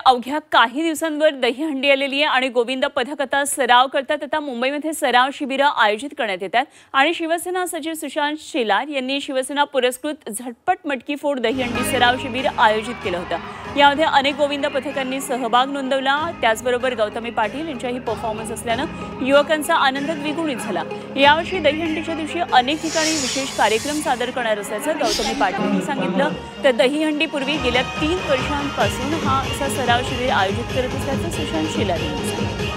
अवघ्या काही दिवसांवर दहीहंडी आलेली आहे आणि गोविंद पथक आता सराव करतात। आता मुंबईमध्ये सराव शिबिरं आयोजित करण्यात येतात आणि शिवसेना सचिव सुशांत शेलार यांनी शिवसेना पुरस्कृत झटपट मटकी फोड दहीहंडी सराव शिबिर आयोजित केलं होतं। यामध्ये अनेक गोविंद पथकांनी सहभाग नोंदवला। त्याचबरोबर गौतमी पाटील यांचाही परफॉर्मन्स असल्यानं युवकांचा आनंद द्विगुणित झाला। यावर्षी दहीहंडीच्या दिवशी अनेक ठिकाणी विशेष कार्यक्रम सादर करणार असल्याचं गौतमी पाटील यांनी सांगितलं। तर दहीहंडीपूर्वी गेल्या 3 वर्षांपासून हा असा सराव शिबिर आयोजित करत असल्याचं सुशांत शेलार यांनी सांगितलं।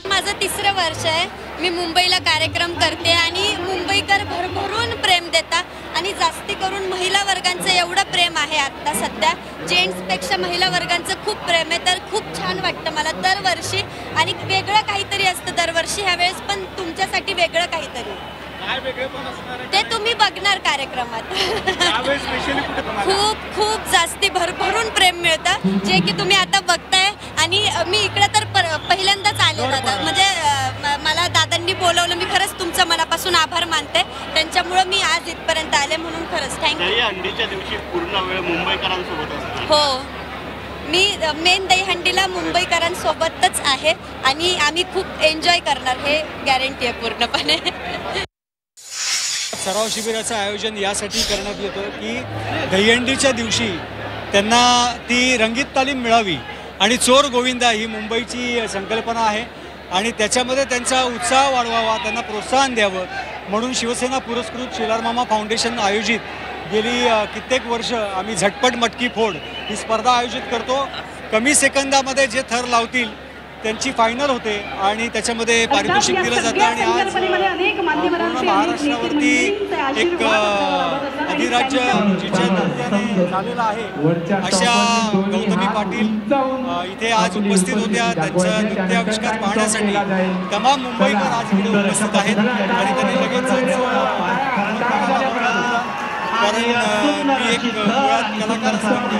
माझं 3रं वर्ष आहे। मी मुंबईला कार्यक्रम करते आणि मुंबईकर भरभरून प्रेम देतात आणि जास्ती करून महिला वर्गांचं एवढं प्रेम आहे। आता सध्या जेंट्सपेक्षा महिला वर्गांचं खूप प्रेम आहे, तर खूप छान वाटतं मला दरवर्षी आणि वेगळं काहीतरी असतं दरवर्षी। ह्यावेळेस पण तुमच्यासाठी वेगळं काहीतरी ते तुम्ही बघणार कार्यक्रमात। खूप जास्ती भरभरून प्रेम मिळतं जे की तुम्ही आता बघताय। आणि मी इकडे तर पहिल्यांदाच आले दादा, म्हणजे मला दादांनी बोलवलं। मी खरंच तुमचं मनापासून आभार मानते, त्यांच्यामुळे मी आज इथपर्यंत आले, म्हणून खरंच थँक्यू। दहीहंडीच्या दिवशी पूर्ण वेळ मुंबईकरांसोबत असते। हो, मी मेन दहीहंडीला मुंबईकरांसोबतच आहे आणि आम्ही खूप एन्जॉय करणार, हे गॅरंटी आहे पूर्णपणे। सराव शिबिराचं आयोजन यासाठी करण्यात येतं की दहीहंडीच्या दिवशी त्यांना ती रंगीत तालीम मिळावी आणि चोर गोविंदा ही मुंबईची संकल्पना आहे आणि त्याच्यामध्ये त्यांचा उत्साह वाढवावा, त्यांना प्रोत्साहन द्यावं म्हणून शिवसेना पुरस्कृत शेलार मामा फाउंडेशन आयोजित गेली कित्येक वर्ष आम्ही झटपट मटकी फोड ही स्पर्धा आयोजित करतो। कमी सेकंदामध्ये जे थर लावतील त्यांची फायनल होते आणि त्याच्यामध्ये पारितोषिक दिलं जातं। आणि आज पूर्ण महाराष्ट्रावरती एक अधिराज्य जिच्या दर्जाने झालेला आहे अशा गौतमी पाटील इथे आज उपस्थित होत्या। त्यांचं नृत्याविष्कार पाहण्यासाठी तमाम मुंबईकर आज इकडे उपस्थित आहेत आणि त्यांनी लगेचच कारण मी एक मुळात कलाकार असल्यामुळे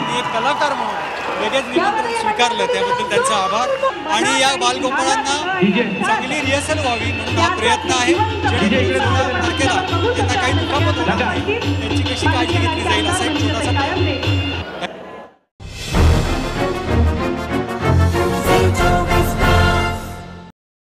मी एक कलाकार म्हणून लगेच निमंत्रण स्वीकारलं, त्याबद्दल त्यांचा आभार। आणि या बालगोपाळांना चांगली रिहर्सल व्हावी म्हणून हा प्रयत्न आहे, जेणेकरून तारखेला त्यांना काही दुखापत होणार नाही, त्यांची कशी काळजी घेतली जाईल असा एक छोटासा